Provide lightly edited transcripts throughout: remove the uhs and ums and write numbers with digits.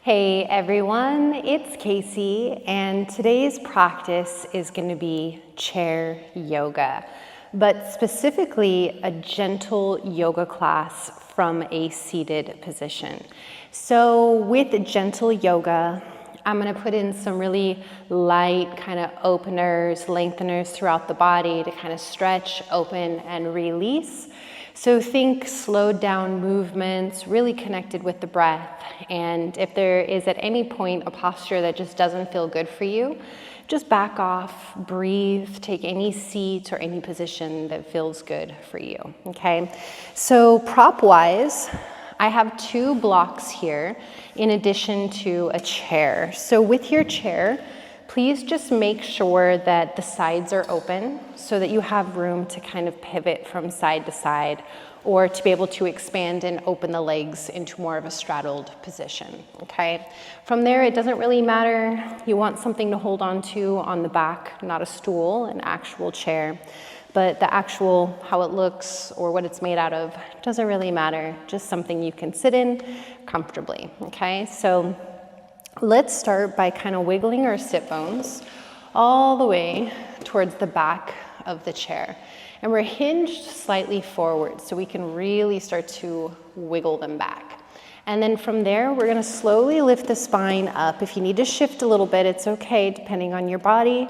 Hey everyone, it's Kaycie, and today's practice is going to be chair yoga, but specifically a gentle yoga class from a seated position. So with gentle yoga, I'm going to put in some really light kind of openers, lengtheners throughout the body to kind of stretch, open, and release. So think slowed down movements, really connected with the breath. And if there is at any point a posture that just doesn't feel good for you, just back off, breathe, take any seat or any position that feels good for you, okay? So prop-wise, I have 2 blocks here in addition to a chair. So with your chair, please just make sure that the sides are open so that you have room to kind of pivot from side to side or to be able to expand and open the legs into more of a straddled position, okay? From there, it doesn't really matter. You want something to hold on to on the back, not a stool, an actual chair. But the actual, how it looks or what it's made out of, doesn't really matter. Just something you can sit in comfortably, okay? So let's start by kind of wiggling our sit bones all the way towards the back of the chair. And we're hinged slightly forward so we can really start to wiggle them back. And then from there, we're gonna slowly lift the spine up. If you need to shift a little bit, it's okay, depending on your body.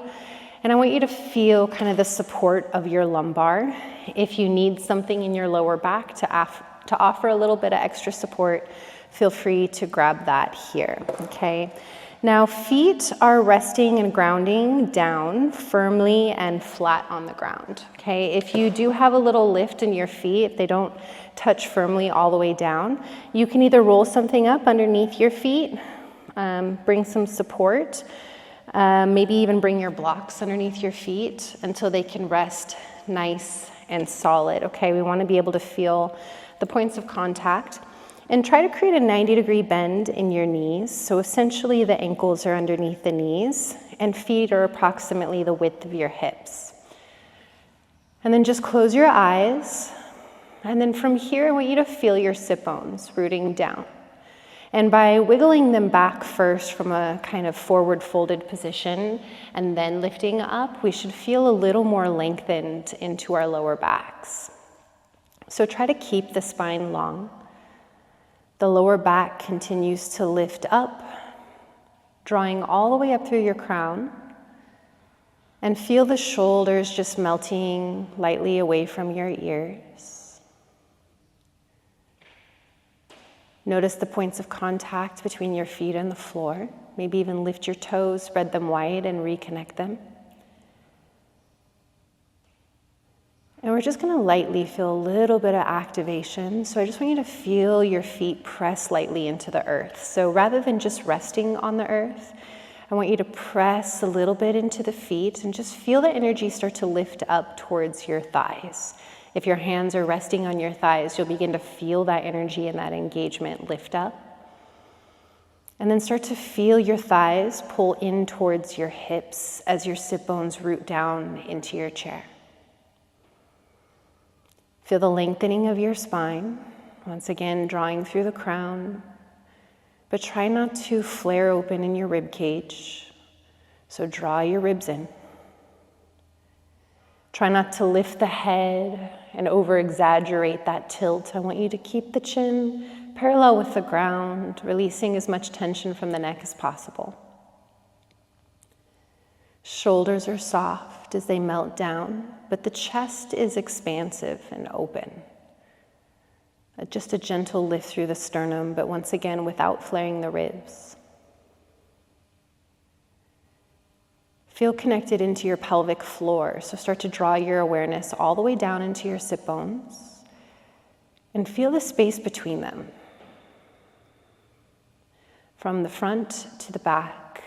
And I want you to feel kind of the support of your lumbar. If you need something in your lower back to offer a little bit of extra support, feel free to grab that here, okay? Now, feet are resting and grounding down firmly and flat on the ground, okay? If you do have a little lift in your feet, if they don't touch firmly all the way down, you can either roll something up underneath your feet, bring some support, maybe even bring your blocks underneath your feet until they can rest nice and solid, okay? We want to be able to feel the points of contact. And try to create a 90-degree bend in your knees. So essentially the ankles are underneath the knees and feet are approximately the width of your hips. And then just close your eyes. And then from here, I want you to feel your sit bones rooting down. And by wiggling them back first from a kind of forward folded position and then lifting up, we should feel a little more lengthened into our lower backs. So try to keep the spine long. The lower back continues to lift up, drawing all the way up through your crown. And feel the shoulders just melting lightly away from your ears. Notice the points of contact between your feet and the floor. Maybe even lift your toes, spread them wide, and reconnect them. And we're just gonna lightly feel a little bit of activation. So I just want you to feel your feet press lightly into the earth. So rather than just resting on the earth, I want you to press a little bit into the feet and just feel the energy start to lift up towards your thighs. If your hands are resting on your thighs, you'll begin to feel that energy and that engagement lift up. And then start to feel your thighs pull in towards your hips as your sit bones root down into your chair. Feel the lengthening of your spine, once again drawing through the crown, but try not to flare open in your rib cage, so draw your ribs in. Try not to lift the head and over-exaggerate that tilt. I want you to keep the chin parallel with the ground, releasing as much tension from the neck as possible. Shoulders are soft as they melt down, but the chest is expansive and open. Just a gentle lift through the sternum, but once again, without flaring the ribs. Feel connected into your pelvic floor, so start to draw your awareness all the way down into your sit bones and feel the space between them. From the front to the back,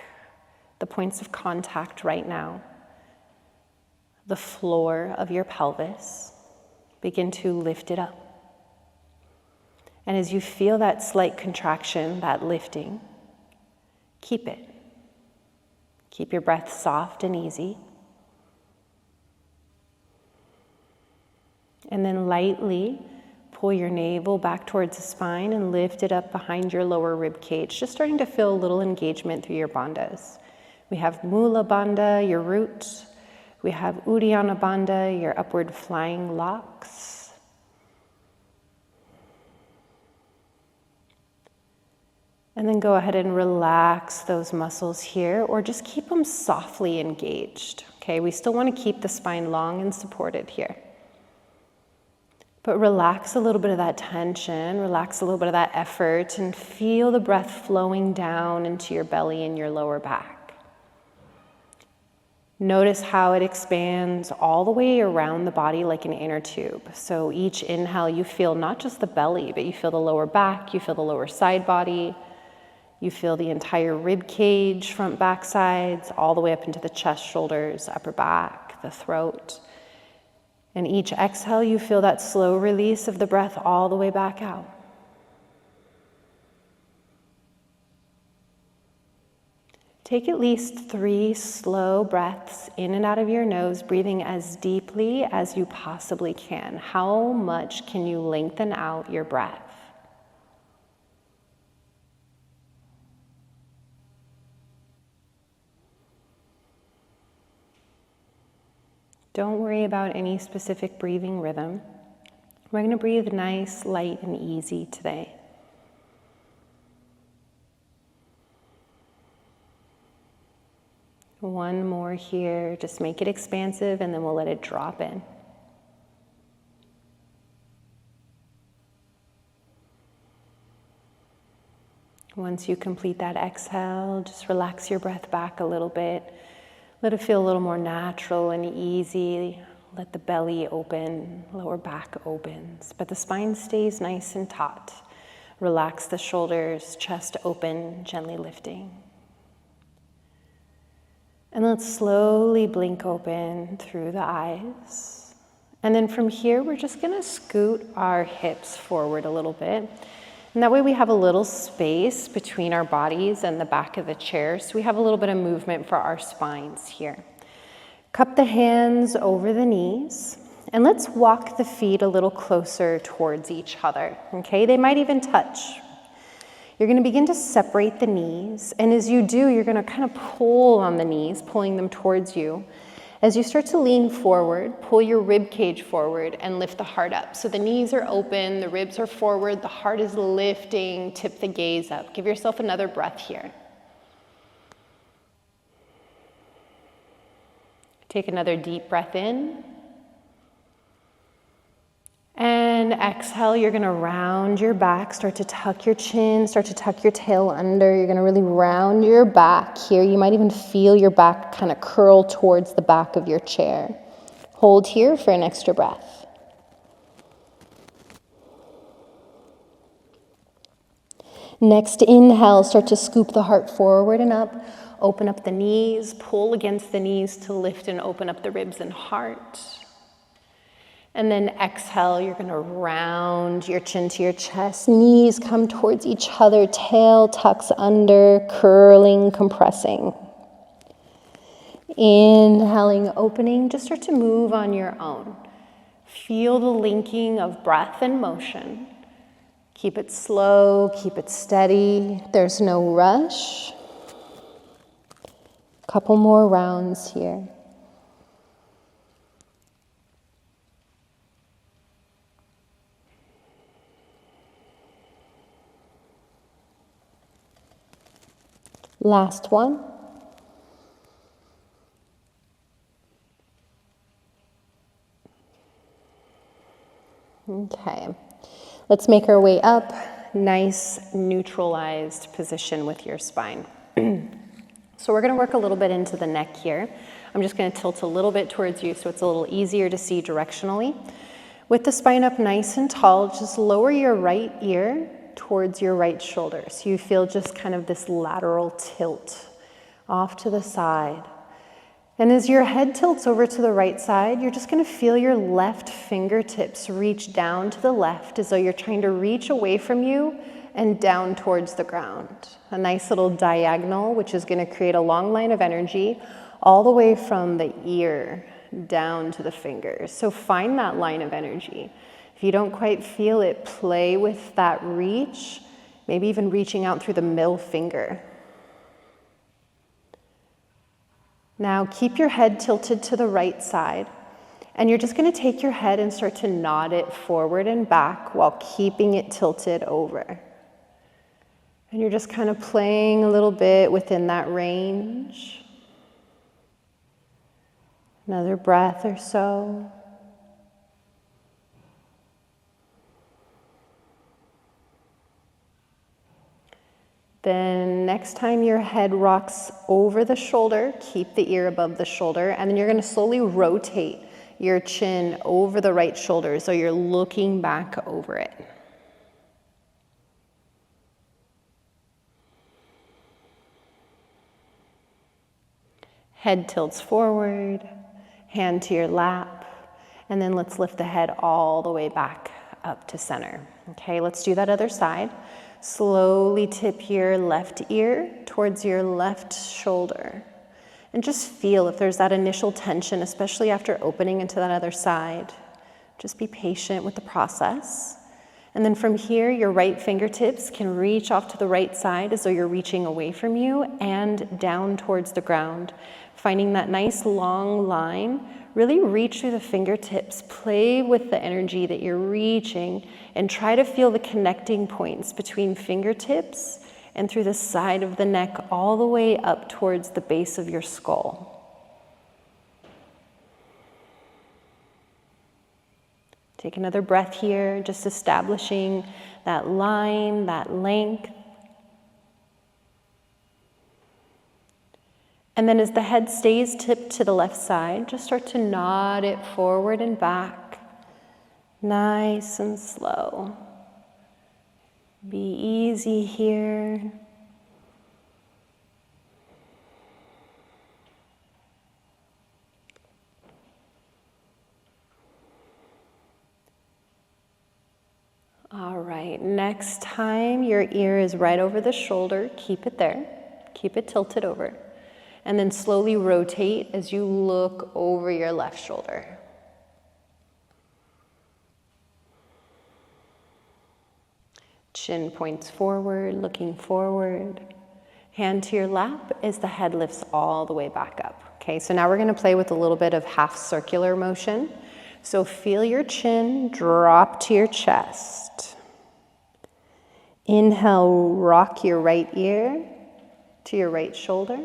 the points of contact right now, the floor of your pelvis, begin to lift it up. And as you feel that slight contraction, that lifting, keep it. Keep your breath soft and easy. And then lightly Pull your navel back towards the spine and lift it up behind your lower rib cage, just starting to feel a little engagement through your bandhas. We have Mula Bandha, your root. We have Uddiyana Bandha, your upward flying locks. And then go ahead and relax those muscles here, or just keep them softly engaged. Okay, we still want to keep the spine long and supported here. But relax a little bit of that tension, relax a little bit of that effort, and feel the breath flowing down into your belly and your lower back. Notice how it expands all the way around the body like an inner tube. So each inhale, you feel not just the belly, but you feel the lower back, you feel the lower side body, you feel the entire rib cage, front, back, sides, all the way up into the chest, shoulders, upper back, the throat. And each exhale, you feel that slow release of the breath all the way back out. Take at least 3 slow breaths in and out of your nose, breathing as deeply as you possibly can. How much can you lengthen out your breath? Don't worry about any specific breathing rhythm. We're going to breathe nice, light, and easy today. One more here, just make it expansive and then we'll let it drop in. Once you complete that exhale, just relax your breath back a little bit. Let it feel a little more natural and easy. Let the belly open, lower back opens, but the spine stays nice and taut. Relax the shoulders, chest open, gently lifting. And let's slowly blink open through the eyes. And then from here, we're just gonna scoot our hips forward a little bit. And that way we have a little space between our bodies and the back of the chair. So we have a little bit of movement for our spines here. Cup the hands over the knees. And let's walk the feet a little closer towards each other, okay? They might even touch. You're going to begin to separate the knees, and as you do, you're going to kind of pull on the knees, pulling them towards you. As you start to lean forward, pull your rib cage forward and lift the heart up. So the knees are open, the ribs are forward, the heart is lifting, tip the gaze up. Give yourself another breath here. Take another deep breath in. And exhale, you're gonna round your back, start to tuck your chin, start to tuck your tail under. You're gonna really round your back here. You might even feel your back kind of curl towards the back of your chair. Hold here for an extra breath. Next inhale, start to scoop the heart forward and up. Open up the knees, pull against the knees to lift and open up the ribs and heart. And then exhale, you're gonna round your chin to your chest, knees come towards each other, tail tucks under, curling, compressing. Inhaling, opening, just start to move on your own. Feel the linking of breath and motion. Keep it slow, keep it steady. There's no rush. Couple more rounds here. Last one. Okay, let's make our way up. Nice neutralized position with your spine. So we're gonna work a little bit into the neck here. I'm just gonna tilt a little bit towards you so it's a little easier to see directionally. With the spine up nice and tall, just lower your right ear towards your right shoulder. So you feel just kind of this lateral tilt off to the side. And as your head tilts over to the right side, you're just gonna feel your left fingertips reach down to the left as though you're trying to reach away from you and down towards the ground. A nice little diagonal, which is gonna create a long line of energy all the way from the ear down to the fingers. So find that line of energy. If you don't quite feel it, play with that reach, maybe even reaching out through the middle finger. Now keep your head tilted to the right side, and you're just going to take your head and start to nod it forward and back while keeping it tilted over. And you're just kind of playing a little bit within that range. Another breath or so. Then next time your head rocks over the shoulder, keep the ear above the shoulder, and then you're going to slowly rotate your chin over the right shoulder so you're looking back over it. Head tilts forward, hand to your lap, and then let's lift the head all the way back up to center. Okay, let's do that other side. Slowly tip your left ear towards your left shoulder. And just feel if there's that initial tension, especially after opening into that other side. Just be patient with the process. And then from here, your right fingertips can reach off to the right side as though you're reaching away from you and down towards the ground. Finding that nice long line, really reach through the fingertips, play with the energy that you're reaching, and try to feel the connecting points between fingertips and through the side of the neck all the way up towards the base of your skull. Take another breath here, just establishing that line, that length. And then as the head stays tipped to the left side, just start to nod it forward and back, nice and slow. Be easy here. All right, next time your ear is right over the shoulder, keep it there, keep it tilted over. And then slowly rotate as you look over your left shoulder. Chin points forward, looking forward. Hand to your lap as the head lifts all the way back up. Okay, so now we're going to play with a little bit of half circular motion. So feel your chin drop to your chest. Inhale, rock your right ear to your right shoulder.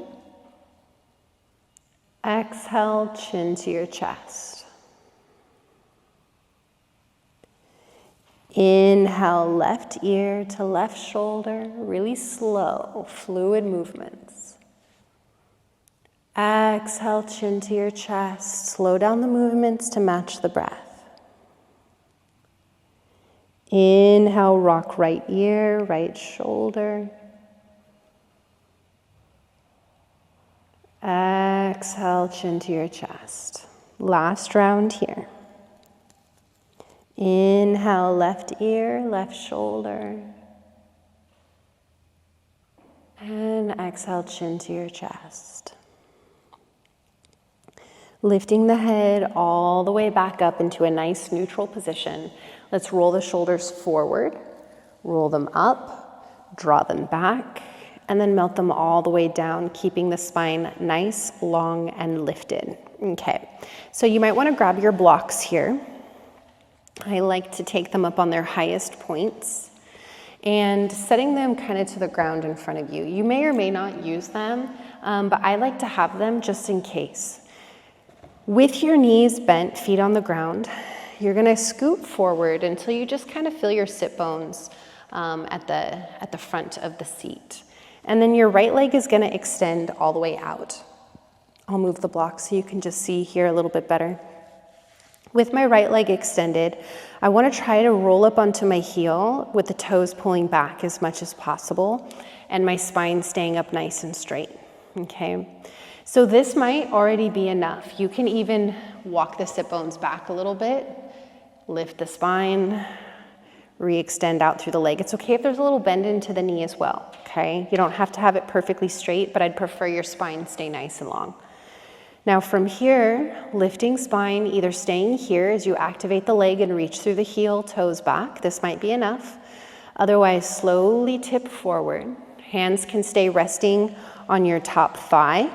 Exhale, chin to your chest. Inhale, left ear to left shoulder, really slow, fluid movements. Exhale, chin to your chest. Slow down the movements to match the breath. Inhale, rock right ear, right shoulder. Exhale, chin to your chest. Last round here. Inhale, left ear, left shoulder. And exhale, chin to your chest. Lifting the head all the way back up into a nice neutral position. Let's roll the shoulders forward, roll them up, draw them back, and then melt them all the way down, keeping the spine nice, long, and lifted. Okay, so you might want to grab your blocks here. I like to take them up on their highest points and setting them kind of to the ground in front of you. You may or may not use them, but I like to have them just in case. With your knees bent, feet on the ground, you're going to scoot forward until you just kind of feel your sit bones at the front of the seat. And then your right leg is going to extend all the way out. I'll move the block so you can just see here a little bit better. With my right leg extended, I want to try to roll up onto my heel with the toes pulling back as much as possible and my spine staying up nice and straight. Okay, so this might already be enough. You can even walk the sit bones back a little bit, lift the spine, re-extend out through the leg. It's okay if there's a little bend into the knee as well, okay? You don't have to have it perfectly straight, but I'd prefer your spine stay nice and long. Now from here, lifting spine, either staying here as you activate the leg and reach through the heel, toes back. This might be enough. Otherwise, slowly tip forward. Hands can stay resting on your top thigh,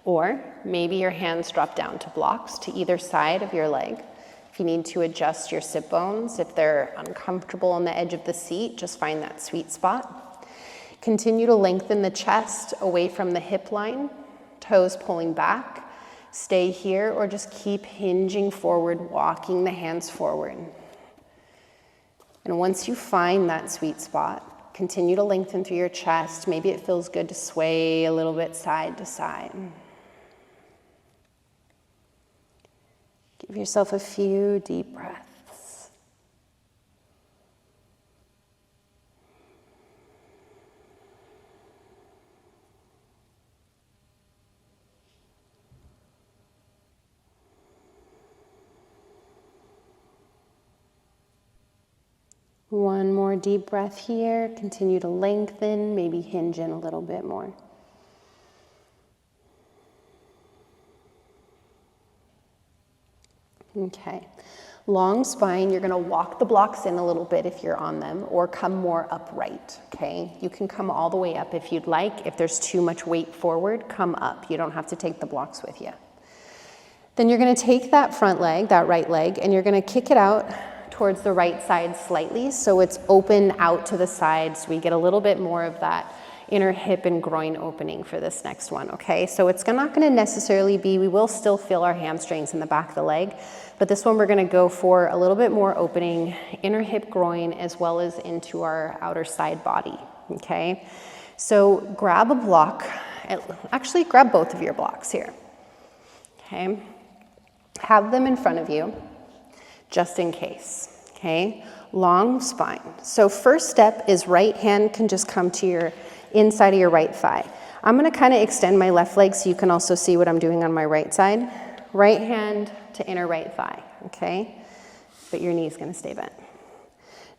or maybe your hands drop down to blocks to either side of your leg. If you need to adjust your sit bones, if they're uncomfortable on the edge of the seat, just find that sweet spot. Continue to lengthen the chest away from the hip line, toes pulling back. Stay here or just keep hinging forward, walking the hands forward. And once you find that sweet spot, continue to lengthen through your chest. Maybe it feels good to sway a little bit side to side. Give yourself a few deep breaths. One more deep breath here. Continue to lengthen, maybe hinge in a little bit more. Okay, long spine, you're gonna walk the blocks in a little bit if you're on them, or come more upright, okay? You can come all the way up if you'd like. If there's too much weight forward, come up. You don't have to take the blocks with you. Then you're gonna take that front leg, that right leg, and you're gonna kick it out towards the right side slightly so it's open out to the side so we get a little bit more of that inner hip and groin opening for this next one, okay? So it's not gonna necessarily be, we will still feel our hamstrings in the back of the leg, but this one we're gonna go for a little bit more opening, inner hip groin, as well as into our outer side body, okay? So grab a block, actually grab both of your blocks here, okay? Have them in front of you, just in case, okay? Long spine. So first step is right hand can just come to your inside of your right thigh. I'm gonna kind of extend my left leg so you can also see what I'm doing on my right side. Right hand to inner right thigh, okay? But your knee's gonna stay bent.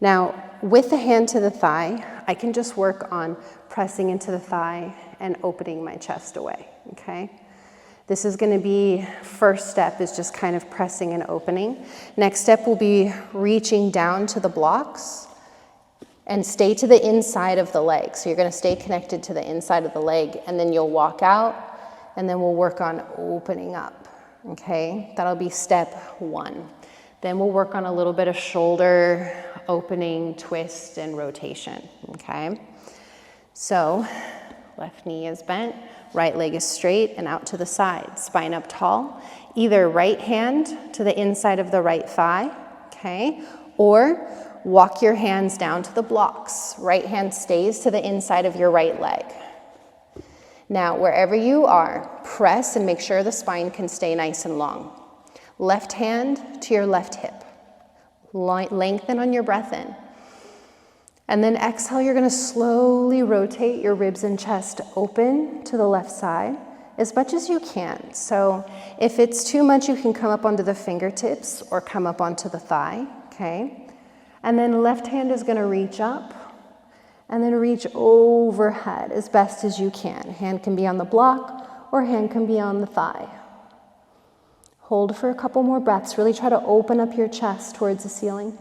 Now, with the hand to the thigh, I can just work on pressing into the thigh and opening my chest away, okay? This is gonna be, first step is just kind of pressing and opening. Next step will be reaching down to the blocks and stay to the inside of the leg. So you're gonna stay connected to the inside of the leg, and then you'll walk out, and then we'll work on opening up, okay? That'll be step one. Then we'll work on a little bit of shoulder opening, twist, and rotation, okay? So left knee is bent, right leg is straight and out to the side, spine up tall. Either right hand to the inside of the right thigh, okay? Or walk your hands down to the blocks. Right hand stays to the inside of your right leg. Now, wherever you are, press and make sure the spine can stay nice and long. Left hand to your left hip. Lengthen on your breath in. And then exhale, you're gonna slowly rotate your ribs and chest open to the left side as much as you can. So if it's too much, you can come up onto the fingertips or come up onto the thigh, okay? And then left hand is gonna reach up and then reach overhead as best as you can. Hand can be on the block or hand can be on the thigh. Hold for a couple more breaths. Really try to open up your chest towards the ceiling.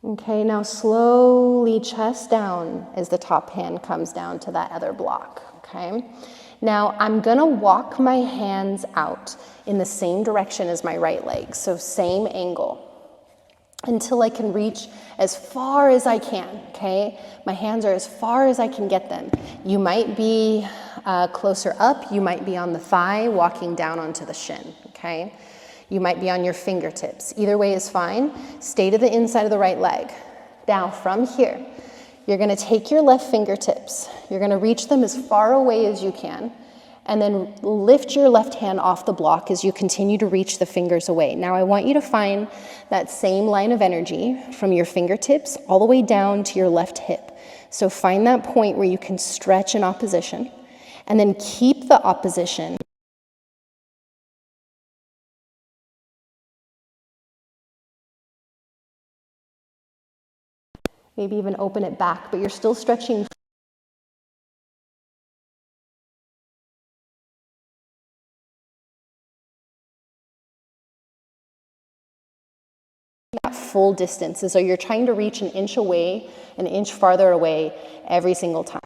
Okay, now slowly chest down as the top hand comes down to that other block, okay? Now I'm gonna walk my hands out in the same direction as my right leg, so same angle, until I can reach as far as I can, okay? My hands are as far as I can get them. You might be closer up, you might be on the thigh, walking down onto the shin, okay? You might be on your fingertips. Either way is fine. Stay to the inside of the right leg. Now from here, you're gonna take your left fingertips. You're gonna reach them as far away as you can, and then lift your left hand off the block as you continue to reach the fingers away. Now I want you to find that same line of energy from your fingertips all the way down to your left hip. So find that point where you can stretch in opposition, and then keep the opposition. Maybe even open it back, but you're still stretching that full distance, as though you're trying to reach an inch away, an inch farther away every single time.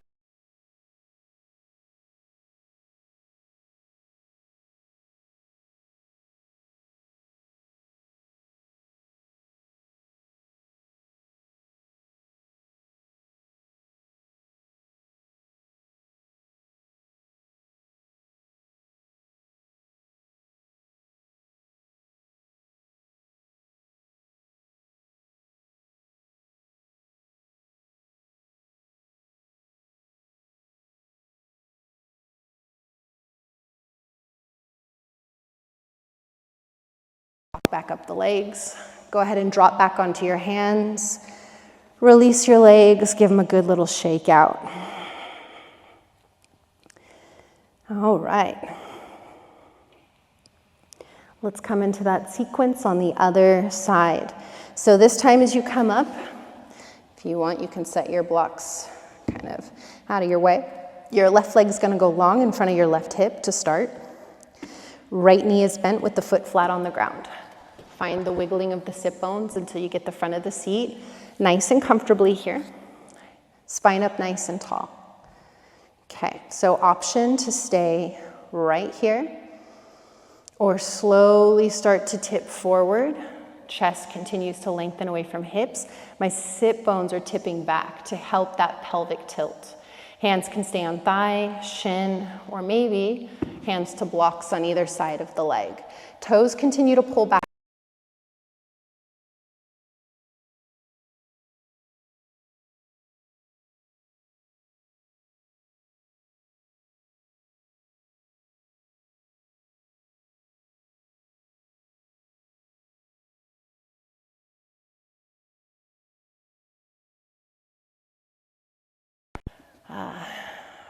Back up the legs. Go ahead and drop back onto your hands. Release your legs, give them a good little shake out. All right. Let's come into that sequence on the other side. So this time as you come up, if you want, you can set your blocks kind of out of your way. Your left leg is going to go long in front of your left hip to start. Right knee is bent with the foot flat on the ground. Find the wiggling of the sit bones until you get the front of the seat nice and comfortably here. Spine up nice and tall. Okay, so option to stay right here or slowly start to tip forward. Chest continues to lengthen away from hips. My sit bones are tipping back to help that pelvic tilt. Hands can stay on thigh, shin, or maybe hands to blocks on either side of the leg. Toes continue to pull back.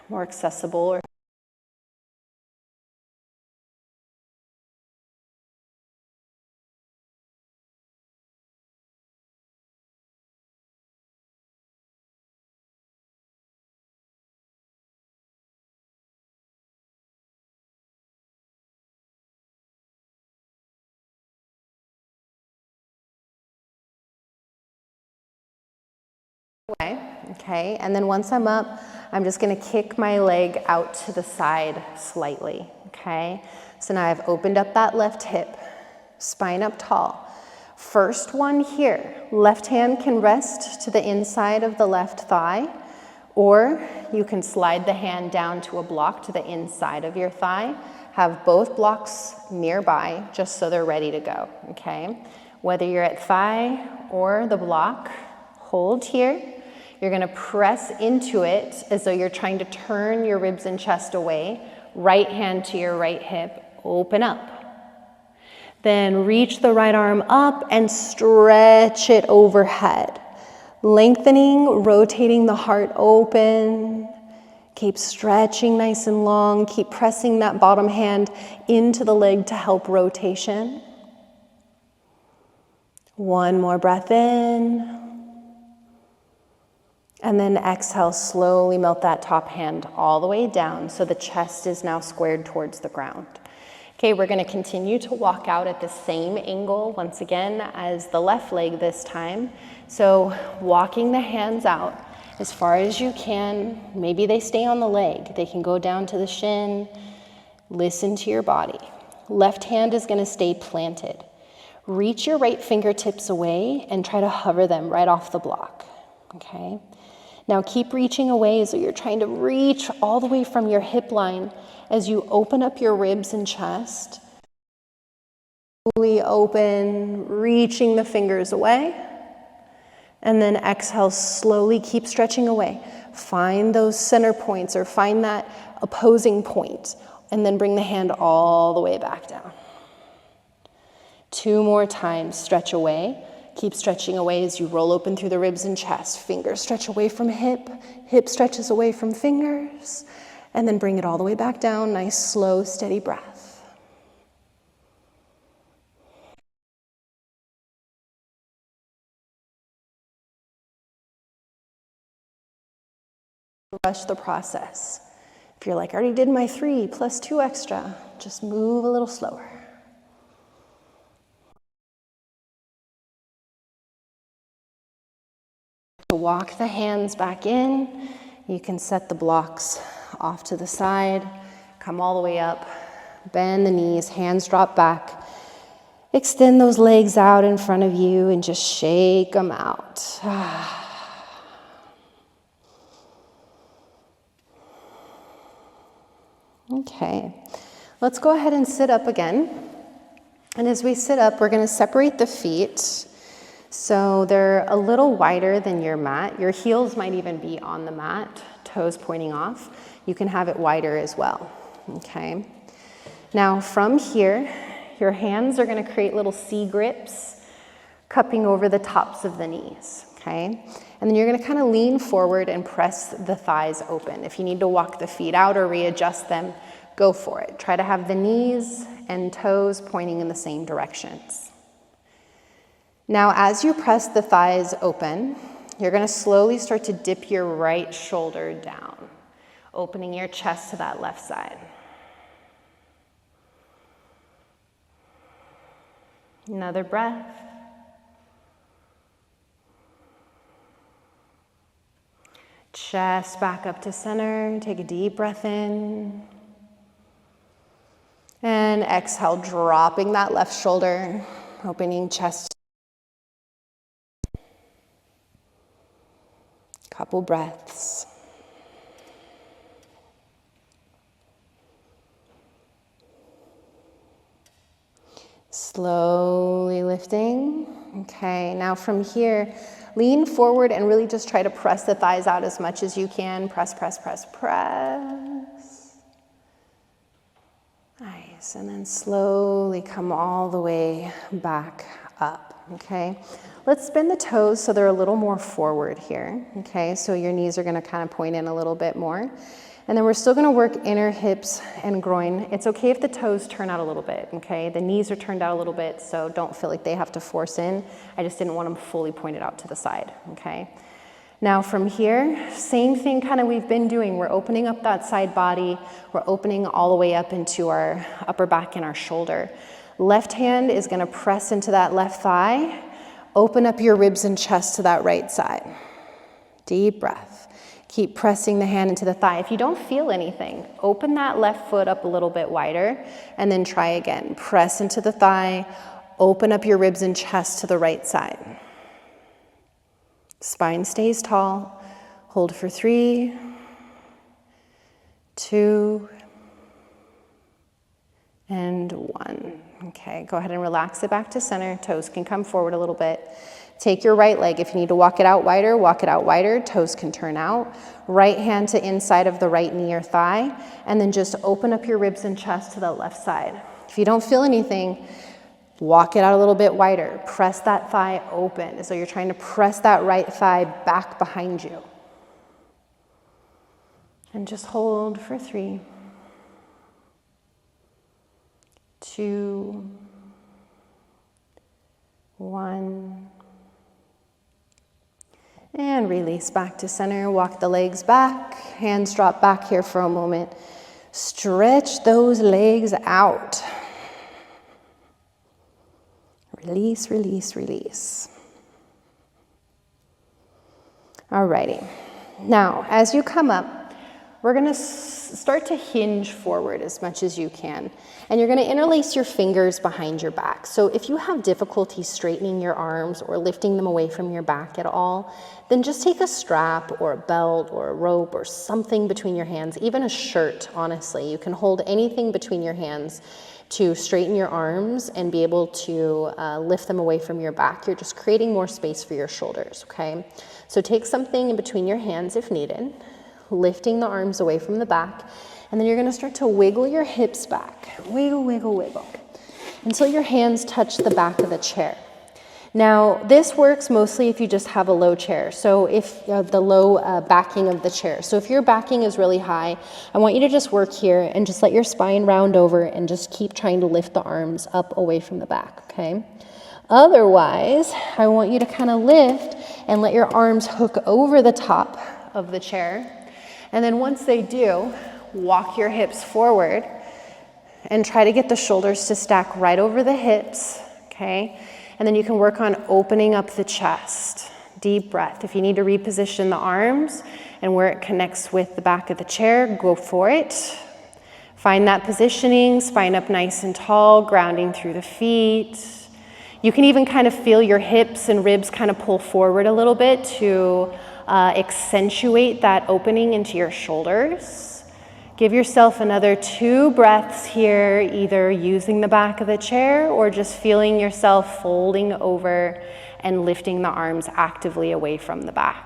More accessible. Or okay, and then once I'm up, I'm just going to kick my leg out to the side slightly, okay? So now I've opened up that left hip, spine up tall. First one here, left hand can rest to the inside of the left thigh, or you can slide the hand down to a block to the inside of your thigh. Have both blocks nearby just so they're ready to go, okay? Whether you're at thigh or the block, hold here. You're going to press into it as though you're trying to turn your ribs and chest away. Right hand to your right hip, open up. Then reach the right arm up and stretch it overhead. Lengthening, rotating the heart open. Keep stretching nice and long. Keep pressing that bottom hand into the leg to help rotation. One more breath in. And then exhale, slowly melt that top hand all the way down so the chest is now squared towards the ground. Okay, we're going to continue to walk out at the same angle once again as the left leg this time. So walking the hands out as far as you can. Maybe they stay on the leg. They can go down to the shin. Listen to your body. Left hand is going to stay planted. Reach your right fingertips away and try to hover them right off the block. Okay? Now keep reaching away as you're trying to reach all the way from your hip line as you open up your ribs and chest. Slowly open, reaching the fingers away. And then exhale, slowly keep stretching away. Find those center points or find that opposing point. And then bring the hand all the way back down. 2 more times, stretch away. Keep stretching away as you roll open through the ribs and chest. Fingers stretch away from hip. Hip stretches away from fingers. And then bring it all the way back down. Nice, slow, steady breath. Rush the process. If you're like, I already did my 3 plus 2 extra, just move a little slower. To walk the hands back in, you can set the blocks off to the side, come all the way up, bend the knees, hands drop back, extend those legs out in front of you and just shake them out. Okay, let's go ahead and sit up again. And as we sit up, we're going to separate the feet. So they're a little wider than your mat. Your heels might even be on the mat, toes pointing off. You can have it wider as well, okay? Now from here, your hands are gonna create little C grips, cupping over the tops of the knees, okay? And then you're gonna kind of lean forward and press the thighs open. If you need to walk the feet out or readjust them, go for it. Try to have the knees and toes pointing in the same directions. Now, as you press the thighs open, you're going to slowly start to dip your right shoulder down, opening your chest to that left side. Another breath. Chest back up to center. Take a deep breath in. And exhale, dropping that left shoulder, opening chest. Couple breaths. Slowly lifting. Okay, now from here, lean forward and really just try to press the thighs out as much as you can. Press, press, press, press. Nice, and then slowly come all the way back up, okay? Let's bend the toes so they're a little more forward here, okay? So your knees are gonna kind of point in a little bit more. And then we're still gonna work inner hips and groin. It's okay if the toes turn out a little bit, okay? The knees are turned out a little bit, so don't feel like they have to force in. I just didn't want them fully pointed out to the side, okay? Now from here, same thing kind of we've been doing. We're opening up that side body. We're opening all the way up into our upper back and our shoulder. Left hand is gonna press into that left thigh. Open up your ribs and chest to that right side. Deep breath. Keep pressing the hand into the thigh. If you don't feel anything, open that left foot up a little bit wider and then try again. Press into the thigh. Open up your ribs and chest to the right side. Spine stays tall. Hold for 3, 2, and 1. Okay, go ahead and relax it back to center. Toes can come forward a little bit. Take your right leg. If you need to walk it out wider, walk it out wider. Toes can turn out. Right hand to inside of the right knee or thigh. And then just open up your ribs and chest to the left side. If you don't feel anything, walk it out a little bit wider. Press that thigh open. So you're trying to press that right thigh back behind you. And just hold for 3, 2, 1. And release back to center. Walk the legs back. Hands drop back here for a moment. Stretch those legs out. Release, release, release. Alrighty. Now, as you come up, we're gonna start to hinge forward as much as you can. And you're gonna interlace your fingers behind your back. So if you have difficulty straightening your arms or lifting them away from your back at all, then just take a strap or a belt or a rope or something between your hands, even a shirt, honestly. You can hold anything between your hands to straighten your arms and be able to lift them away from your back. You're just creating more space for your shoulders, okay? So take something in between your hands if needed, lifting the arms away from the back, and then you're gonna start to wiggle your hips back. Wiggle, wiggle, wiggle, until your hands touch the back of the chair. Now, this works mostly if you just have a low chair, so if the low backing of the chair. So if your backing is really high, I want you to just work here and just let your spine round over and just keep trying to lift the arms up away from the back, okay? Otherwise, I want you to kind of lift and let your arms hook over the top of the chair. And then once they do, walk your hips forward and try to get the shoulders to stack right over the hips, okay? And then you can work on opening up the chest. Deep breath. If you need to reposition the arms and where it connects with the back of the chair, go for it. Find that positioning, spine up nice and tall, grounding through the feet. You can even kind of feel your hips and ribs kind of pull forward a little bit to accentuate that opening into your shoulders. Give yourself another 2 breaths here, either using the back of the chair or just feeling yourself folding over and lifting the arms actively away from the back.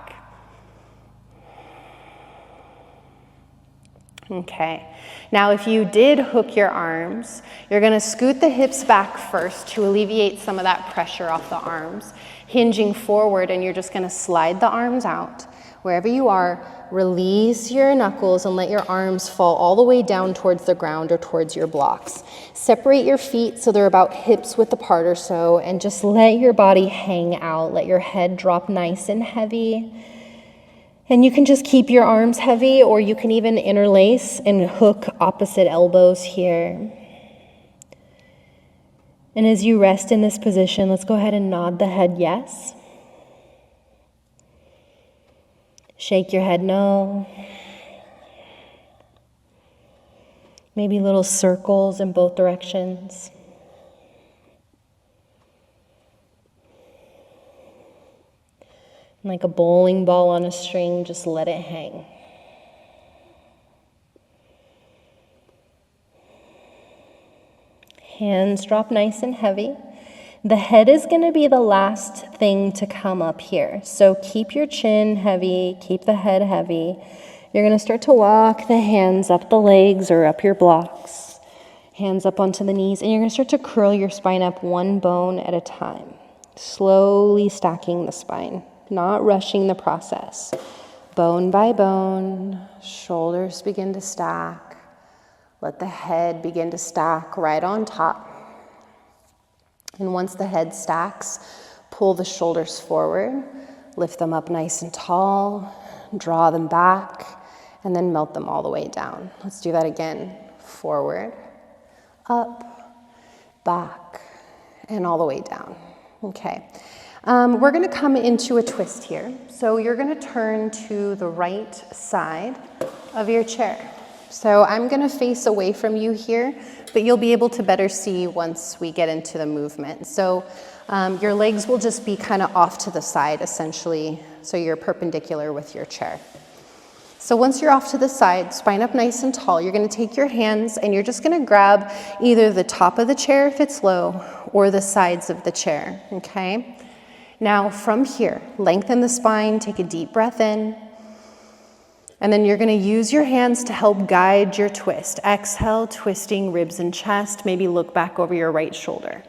Okay, now if you did hook your arms, you're gonna scoot the hips back first to alleviate some of that pressure off the arms, hinging forward, and you're just gonna slide the arms out. Wherever you are, release your knuckles and let your arms fall all the way down towards the ground or towards your blocks. Separate your feet so they're about hips width apart or so, and just let your body hang out. Let your head drop nice and heavy. And you can just keep your arms heavy, or you can even interlace and hook opposite elbows here. And as you rest in this position, let's go ahead and nod the head yes. Shake your head no. Maybe little circles in both directions. Like a bowling ball on a string, just let it hang. Hands drop nice and heavy. The head is going to be the last thing to come up here. So keep your chin heavy, keep the head heavy. You're going to start to walk the hands up the legs or up your blocks. Hands up onto the knees, and you're going to start to curl your spine up one bone at a time. Slowly stacking the spine. Not rushing the process. Bone by bone, shoulders begin to stack. Let the head begin to stack right on top. And once the head stacks, pull the shoulders forward, lift them up nice and tall, draw them back, and then melt them all the way down. Let's do that again. Forward, up, back, and all the way down. Okay. We're going to come into a twist here. So you're going to turn to the right side of your chair. So I'm going to face away from you here, but you'll be able to better see once we get into the movement. So your legs will just be kind of off to the side, essentially, so you're perpendicular with your chair. So once you're off to the side, spine up nice and tall, you're going to take your hands and you're just going to grab either the top of the chair if it's low or the sides of the chair, okay? Now from here, lengthen the spine, take a deep breath in, and then you're going to use your hands to help guide your twist. Exhale, twisting ribs and chest, maybe look back over your right shoulder.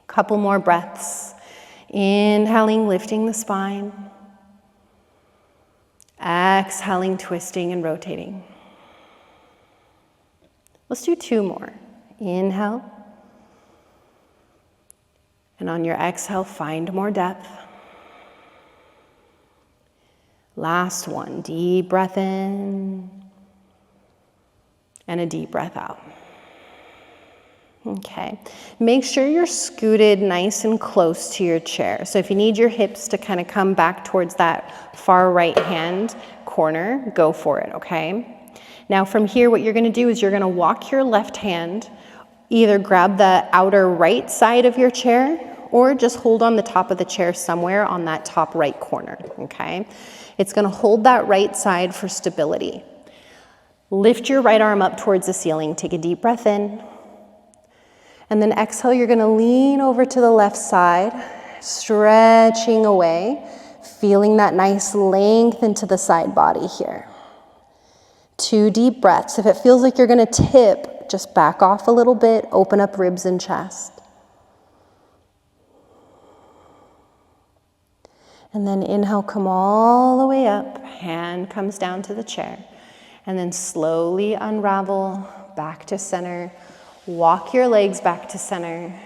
Couple more breaths. Inhaling, lifting the spine. Exhaling, twisting and rotating. Let's do 2 more. Inhale. And on your exhale, find more depth. Last one, deep breath in and a deep breath out. Okay, make sure you're scooted nice and close to your chair. So if you need your hips to kind of come back towards that far right hand corner, go for it, okay? Now from here, what you're gonna do is you're gonna walk your left hand, either grab the outer right side of your chair or just hold on the top of the chair somewhere on that top right corner, okay? It's gonna hold that right side for stability. Lift your right arm up towards the ceiling. Take a deep breath in. And then exhale, you're gonna lean over to the left side, stretching away, feeling that nice length into the side body here. 2 deep breaths. If it feels like you're gonna tip, just back off a little bit, open up ribs and chest. And then inhale, come all the way up, hand comes down to the chair. And then slowly unravel back to center. Walk your legs back to center.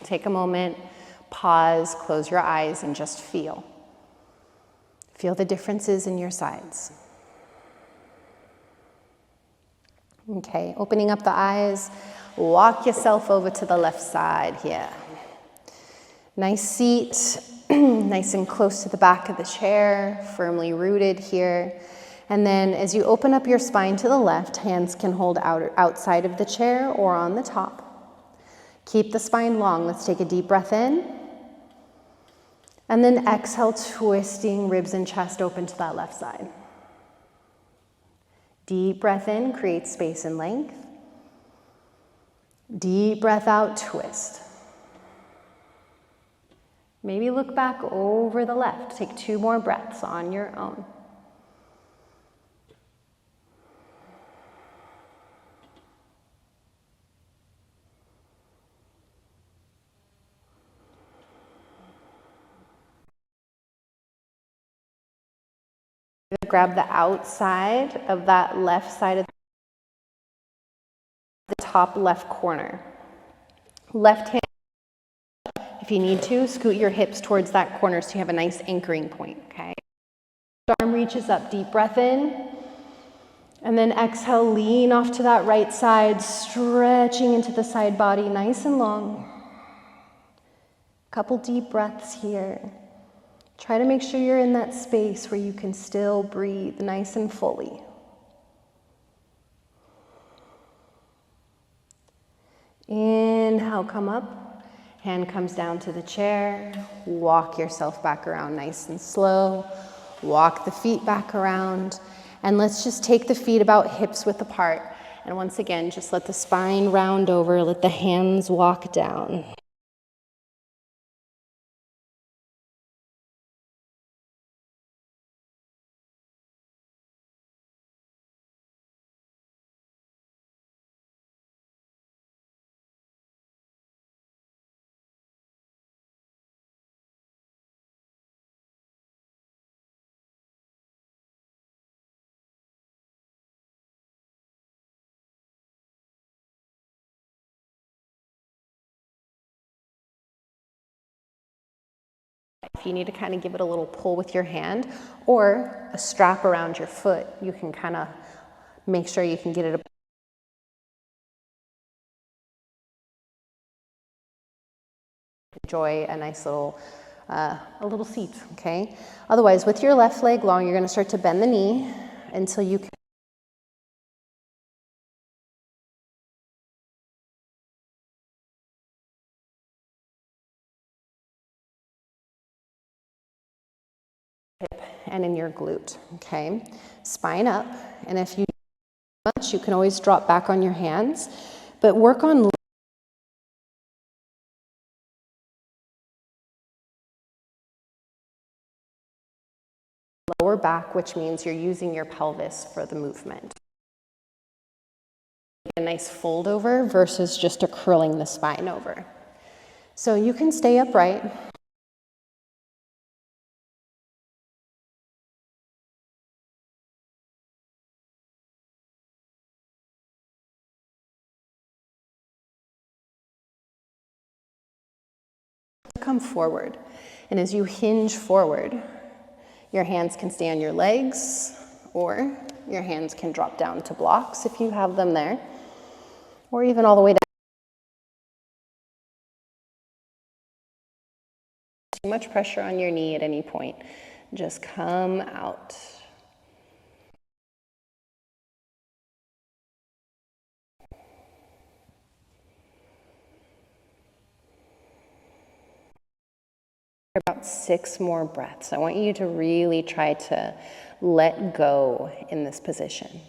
Take a moment, pause, close your eyes, and just feel. Feel the differences in your sides. Okay, opening up the eyes, walk yourself over to the left side here. Nice seat. nice and close to the back of the chair, firmly rooted here. And then as you open up your spine to the left, hands can hold outside of the chair or on the top. Keep the spine long. Let's take a deep breath in. And then exhale, twisting ribs and chest open to that left side. Deep breath in, create space and length. Deep breath out, twist. Maybe look back over the left. Take 2 more breaths on your own. Grab the outside of that left side of the top left corner. Left hand, if you need to, scoot your hips towards that corner so you have a nice anchoring point, okay? Arm reaches up, deep breath in. And then exhale, lean off to that right side, stretching into the side body nice and long. Couple deep breaths here. Try to make sure you're in that space where you can still breathe nice and fully. Inhale, come up. Hand comes down to the chair. Walk yourself back around nice and slow. Walk the feet back around. And let's just take the feet about hips width apart. And once again, just let the spine round over. Let the hands walk down. If you need to kind of give it a little pull with your hand or a strap around your foot, you can kind of make sure you can get it. Enjoy a nice little, a little seat, okay? Otherwise, with your left leg long, you're going to start to bend the knee until you can. And in your glute, okay? Spine up, and if you need much, you can always drop back on your hands, but work on lower back, which means you're using your pelvis for the movement. A nice fold over versus just a curling the spine over. So you can stay upright. Come forward, and as you hinge forward, your hands can stay on your legs, or your hands can drop down to blocks if you have them there, or even all the way down. Too much pressure on your knee at any point. Just come out. About 6 more breaths. I want you to really try to let go in this position.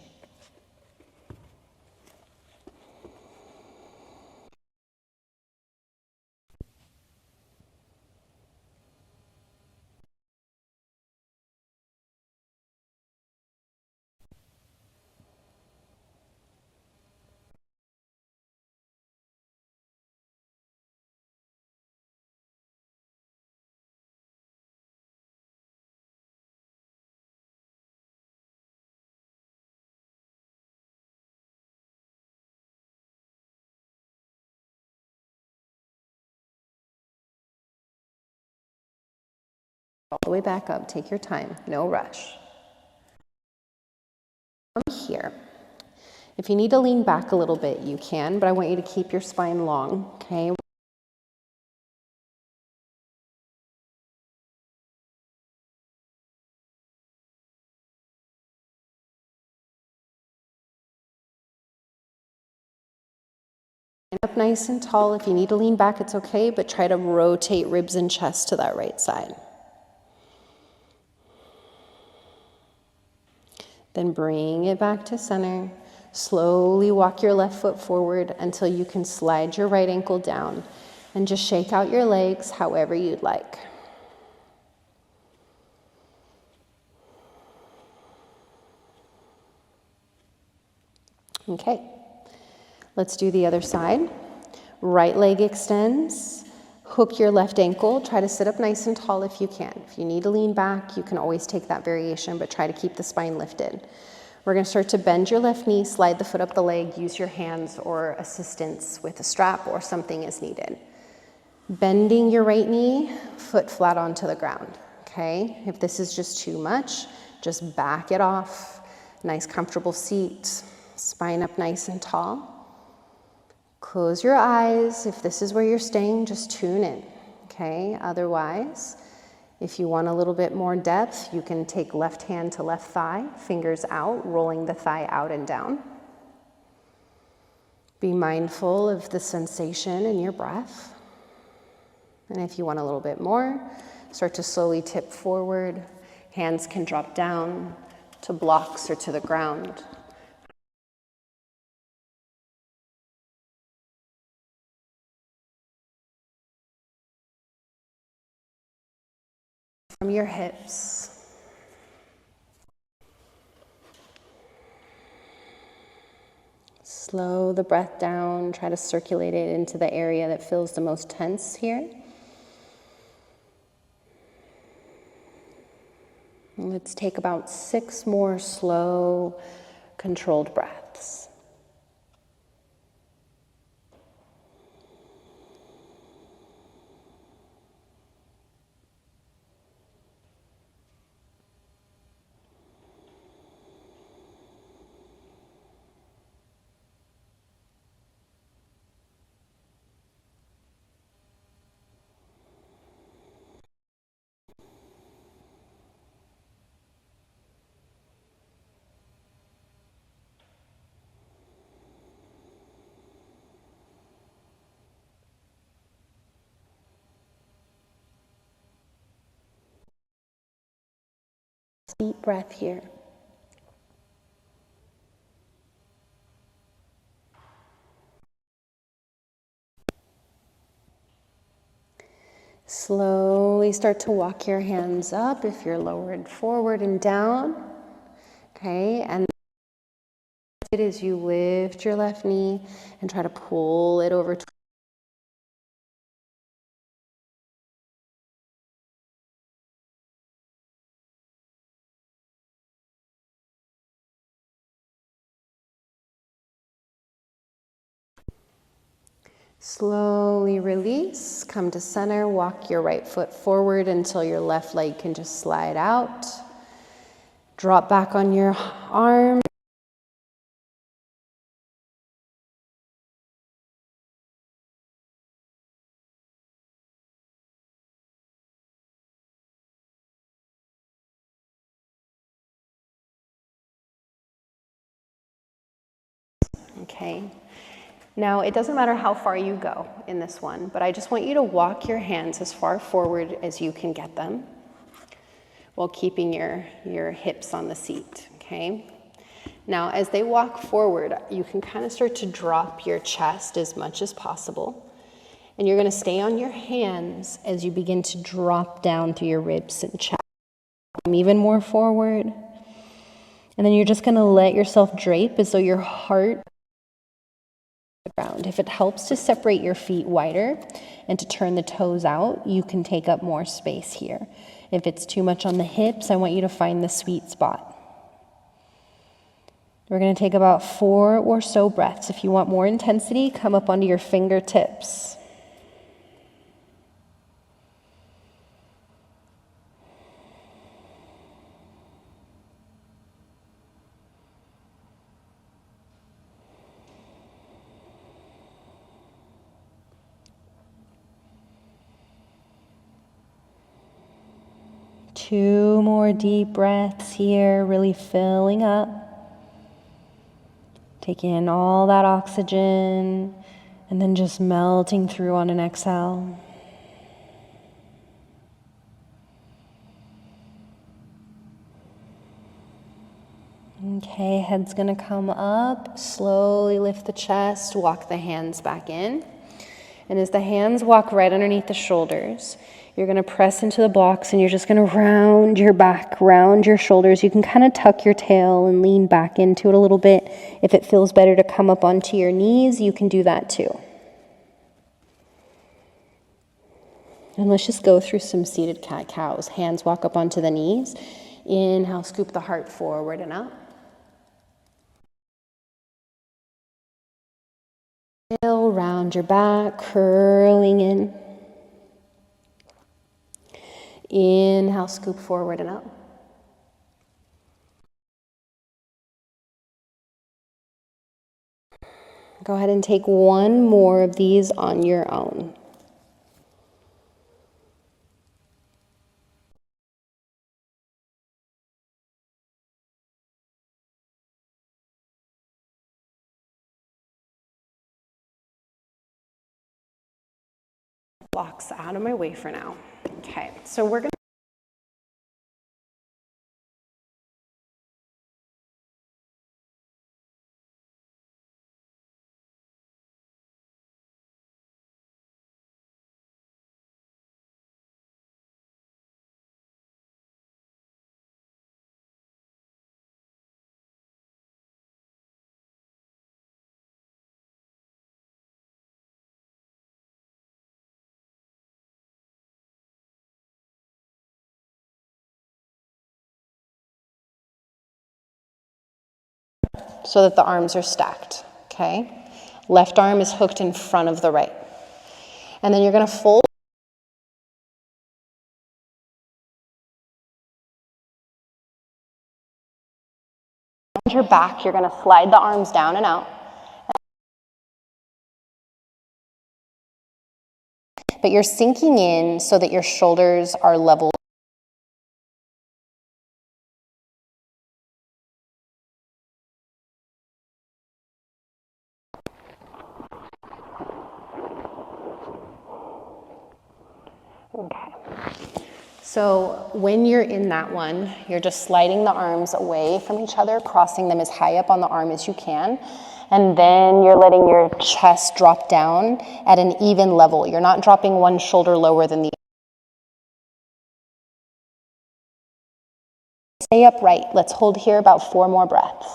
All the way back up, take your time, no rush. From here, if you need to lean back a little bit, you can, but I want you to keep your spine long, okay? Up nice and tall. If you need to lean back, it's okay, but try to rotate ribs and chest to that right side. Then bring it back to center. Slowly walk your left foot forward until you can slide your right ankle down and just shake out your legs however you'd like. Okay, let's do the other side. Right leg extends, hook your left ankle, try to sit up nice and tall if you can. If you need to lean back, you can always take that variation, but try to keep the spine lifted. We're gonna start to bend your left knee, slide the foot up the leg, use your hands or assistance with a strap or something as needed. Bending your right knee, foot flat onto the ground, okay? If this is just too much, just back it off. Nice comfortable seat. Spine up nice and tall. Close your eyes. If this is where you're staying, just tune in, okay? Otherwise, if you want a little bit more depth, you can take left hand to left thigh, fingers out, rolling the thigh out and down. Be mindful of the sensation in your breath. And if you want a little bit more, start to slowly tip forward. Hands can drop down to blocks or to the ground. From your hips. Slow the breath down, try to circulate it into the area that feels the most tense here. And let's take about 6 more slow, controlled breaths. Deep breath here. Slowly start to walk your hands up if you're lowered forward and down. Okay, and it is you lift your left knee and try to pull it over. Slowly release, come to center, walk your right foot forward until your left leg can just slide out. Drop back on your arm. Okay. Now, it doesn't matter how far you go in this one, but I just want you to walk your hands as far forward as you can get them while keeping your hips on the seat, okay? Now, as they walk forward, you can kind of start to drop your chest as much as possible. And you're gonna stay on your hands as you begin to drop down through your ribs and chest. Even more forward. And then you're just gonna let yourself drape as though your heart ground. If it helps to separate your feet wider and to turn the toes out, you can take up more space here. If it's too much on the hips, I want you to find the sweet spot. We're going to take about 4 or so breaths. If you want more intensity, come up onto your fingertips. Two more deep breaths here, really filling up. Take in all that oxygen, and And then just melting through on an exhale. Okay, head's gonna come up, slowly lift the chest, walk the hands back in. And as the hands walk right underneath the shoulders, you're gonna press into the blocks and you're just gonna round your back, round your shoulders. You can kind of tuck your tail and lean back into it a little bit. If it feels better to come up onto your knees, you can do that too. And let's just go through some seated cat-cows. Hands walk up onto the knees. Inhale, scoop the heart forward and up. Exhale, round your back, curling in. Inhale, scoop forward and up. Go ahead and take one more of these on your own. Blocks out of my way for now. Okay, so we're gonna so that the arms are stacked, okay? Left arm is hooked in front of the right. And then you're gonna fold your back. You're gonna slide the arms down and out. But you're sinking in so that your shoulders are level. Okay. So when you're in that one, you're just sliding the arms away from each other, crossing them as high up on the arm as you can. And then you're letting your chest drop down at an even level. You're not dropping one shoulder lower than the other. Stay upright. Let's hold here about 4 more breaths.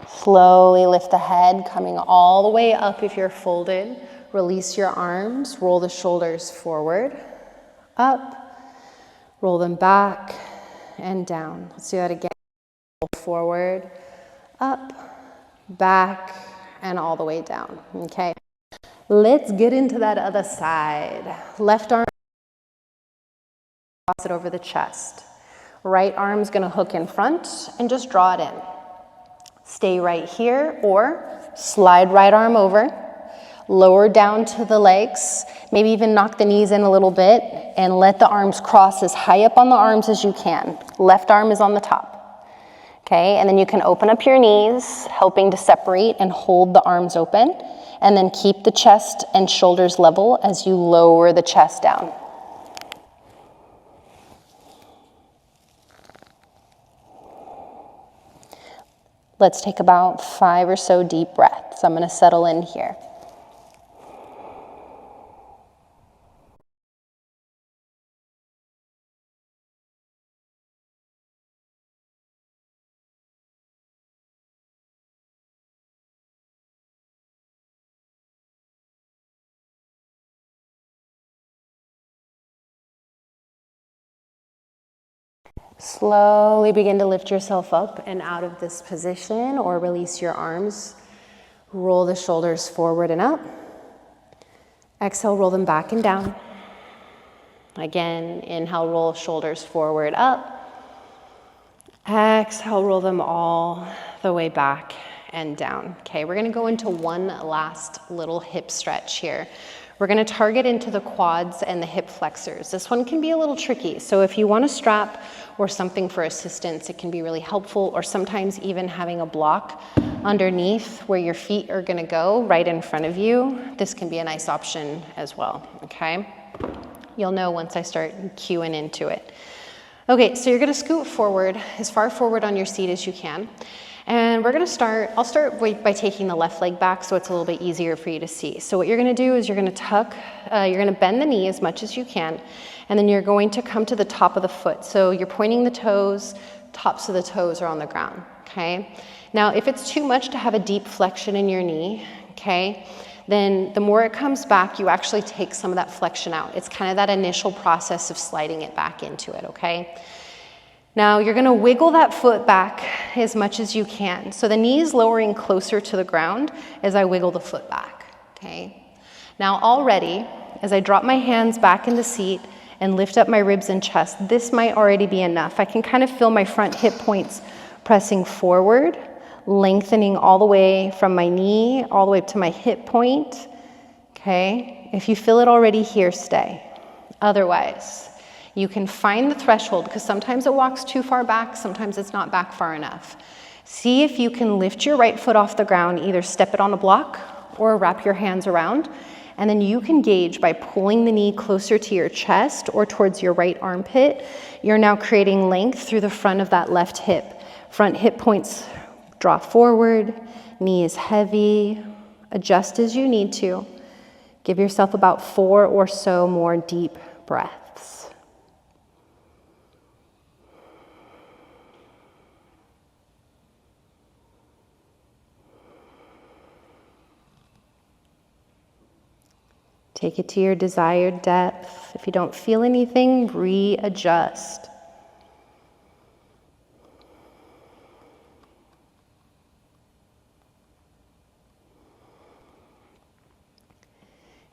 Slowly lift the head, coming all the way up if you're folded. Release your arms, roll the shoulders forward, up, roll them back and down. Let's do that again. Roll forward, up, back, and all the way down, okay? Let's get into that other side. Left arm, cross it over the chest. Right arm's gonna hook in front and just draw it in. Stay right here or slide right arm over, lower down to the legs, maybe even knock the knees in a little bit and let the arms cross as high up on the arms as you can. Left arm is on the top, okay? And then you can open up your knees, helping to separate and hold the arms open, and then keep the chest and shoulders level as you lower the chest down. Let's take about 5 or so deep breaths. I'm going to settle in here. Slowly begin to lift yourself up and out of this position, or release your arms. Roll the shoulders forward and up. Exhale, roll them back and down. Again, inhale, roll shoulders forward, up. Exhale, roll them all the way back and down. Okay, we're gonna go into one last little hip stretch here. We're going to target into the quads and the hip flexors. This one can be a little tricky. So if you want a strap or something for assistance, it can be really helpful, or sometimes even having a block underneath where your feet are going to go right in front of you. This can be a nice option as well, okay? You'll know once I start cueing into it. Okay, so you're going to scoot forward, as far forward on your seat as you can. And we're gonna I'll start by taking the left leg back so it's a little bit easier for you to see. So what you're gonna do is you're gonna you're gonna bend the knee as much as you can, and then you're going to come to the top of the foot. So you're pointing the toes, tops of the toes are on the ground, okay? Now, if it's too much to have a deep flexion in your knee, okay, then the more it comes back, you actually take some of that flexion out. It's kind of that initial process of sliding it back into it, okay? Now you're gonna wiggle that foot back as much as you can. So the knee is lowering closer to the ground as I wiggle the foot back, okay? Now already, as I drop my hands back in the seat and lift up my ribs and chest, this might already be enough. I can kind of feel my front hip points pressing forward, lengthening all the way from my knee, all the way up to my hip point, okay? If you feel it already here, stay. Otherwise, you can find the threshold, because sometimes it walks too far back, sometimes it's not back far enough. See if you can lift your right foot off the ground, either step it on a block or wrap your hands around, and then you can gauge by pulling the knee closer to your chest or towards your right armpit. You're now creating length through the front of that left hip. Front hip points draw forward, knee is heavy, adjust as you need to. Give yourself about 4 or so more deep breaths. Take it to your desired depth. If you don't feel anything, readjust.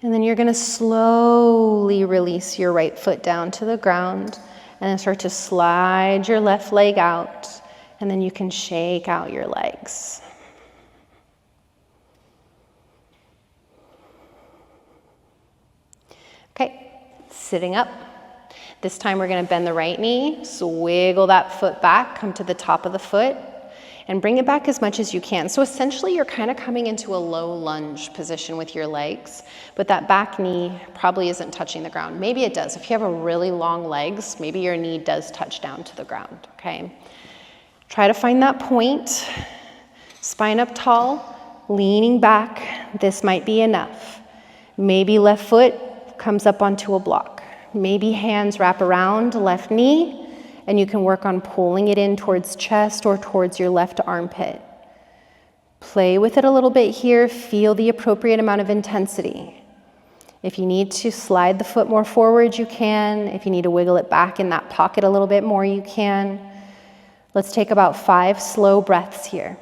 And then you're going to slowly release your right foot down to the ground, and then start to slide your left leg out, and then you can shake out your legs. Okay, sitting up. This time we're going to bend the right knee, so wiggle that foot back, come to the top of the foot, and bring it back as much as you can. So essentially you're kind of coming into a low lunge position with your legs, but that back knee probably isn't touching the ground. Maybe it does. If you have a really long legs, maybe your knee does touch down to the ground, okay? Try to find that point, spine up tall, leaning back. This might be enough. Maybe left foot comes up onto a block. Maybe hands wrap around left knee, and you can work on pulling it in towards chest or towards your left armpit. Play with it a little bit here. Feel the appropriate amount of intensity. If you need to slide the foot more forward, you can. If you need to wiggle it back in that pocket a little bit more, you can. Let's take about 5 slow breaths here.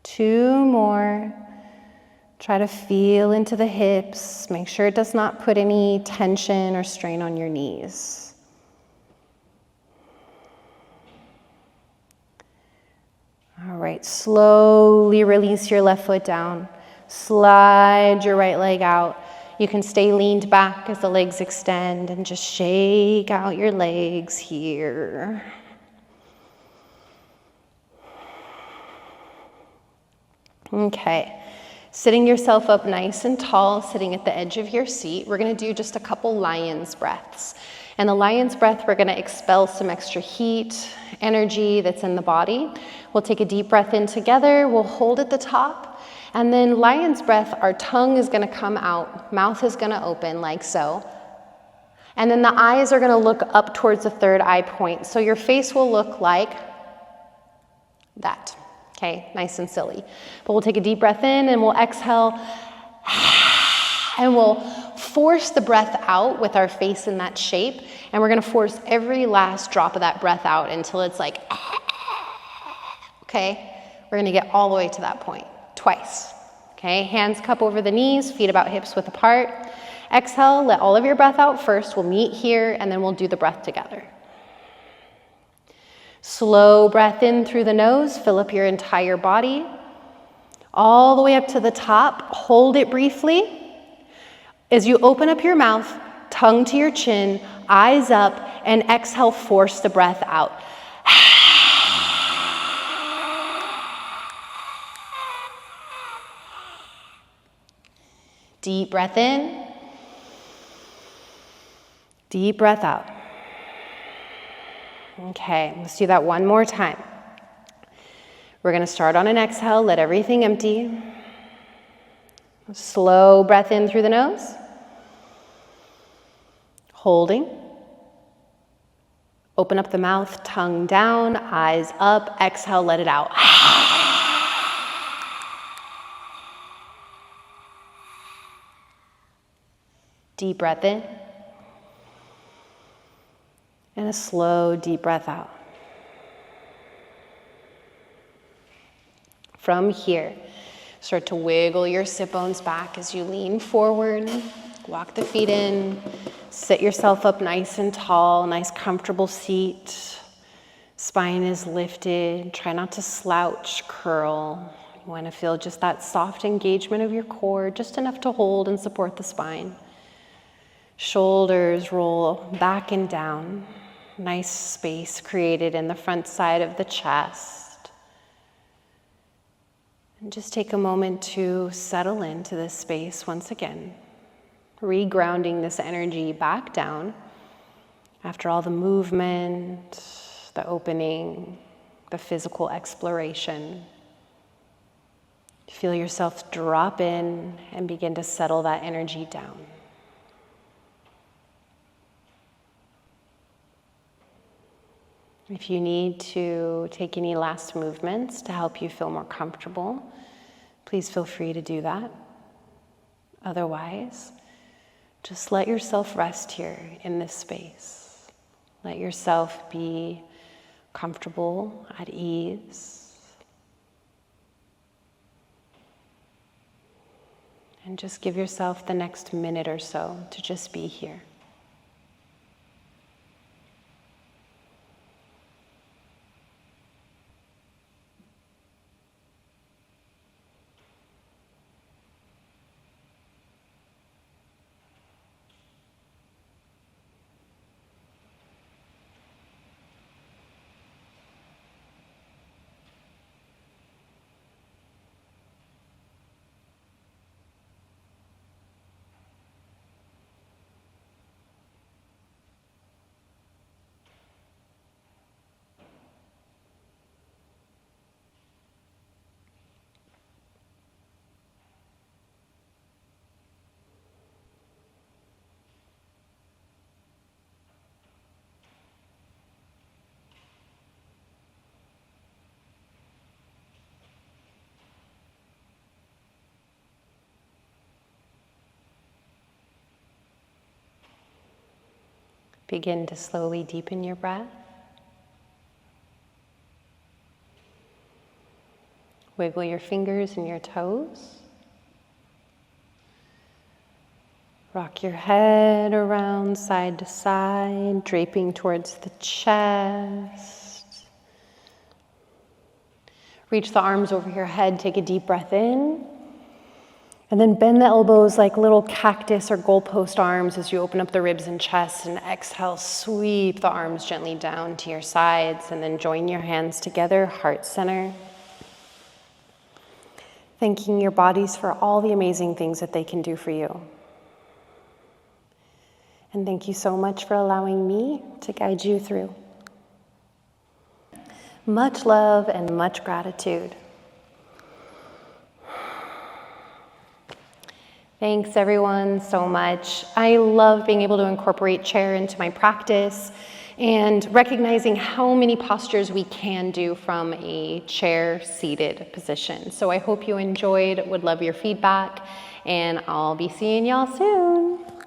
Two more. Try to feel into the hips. Make sure it does not put any tension or strain on your knees. All right, slowly release your left foot down. Slide your right leg out. You can stay leaned back as the legs extend, and just shake out your legs here. Okay, sitting yourself up nice and tall, sitting at the edge of your seat, we're going to do just a couple lion's breaths. And the lion's breath, we're going to expel some extra heat, energy that's in the body. We'll take a deep breath in together, we'll hold at the top, and then lion's breath, our tongue is going to come out, mouth is going to open like so. And then the eyes are going to look up towards the third eye point. So your face will look like that. Okay, nice and silly. But we'll take a deep breath in and we'll exhale. And we'll force the breath out with our face in that shape. And we're going to force every last drop of that breath out until it's like, okay? We're going to get all the way to that point. Twice. Okay, hands cup over the knees, feet about hips width apart. Exhale, let all of your breath out first. We'll meet here and then we'll do the breath together. Slow breath in through the nose, fill up your entire body. All the way up to the top, hold it briefly. As you open up your mouth, tongue to your chin, eyes up, and exhale, force the breath out. Deep breath in. Deep breath out. Okay, let's do that one more time. We're going to start on an exhale, let everything empty. Slow breath in through the nose. Holding. Open up the mouth, tongue down, eyes up, exhale, let it out. Deep breath in. And a slow, deep breath out. From here, start to wiggle your sit bones back as you lean forward, walk the feet in, sit yourself up nice and tall, nice comfortable seat. Spine is lifted, try not to slouch, curl. You want to feel just that soft engagement of your core, just enough to hold and support the spine. Shoulders roll back and down. Nice space created in the front side of the chest. And just take a moment to settle into this space once again, regrounding this energy back down after all the movement, the opening, the physical exploration. Feel yourself drop in and begin to settle that energy down. If you need to take any last movements to help you feel more comfortable, please feel free to do that. Otherwise, just let yourself rest here in this space. Let yourself be comfortable, at ease. And just give yourself the next minute or so to just be here. Begin to slowly deepen your breath. Wiggle your fingers and your toes. Rock your head around side to side, draping towards the chest. Reach the arms over your head, take a deep breath in. And then bend the elbows like little cactus or goalpost arms as you open up the ribs and chest, and exhale, sweep the arms gently down to your sides, and then join your hands together, heart center. Thanking your bodies for all the amazing things that they can do for you. And thank you so much for allowing me to guide you through. Much love and much gratitude. Thanks everyone so much. I love being able to incorporate chair into my practice and recognizing how many postures we can do from a chair seated position. So I hope you enjoyed, would love your feedback, and I'll be seeing y'all soon.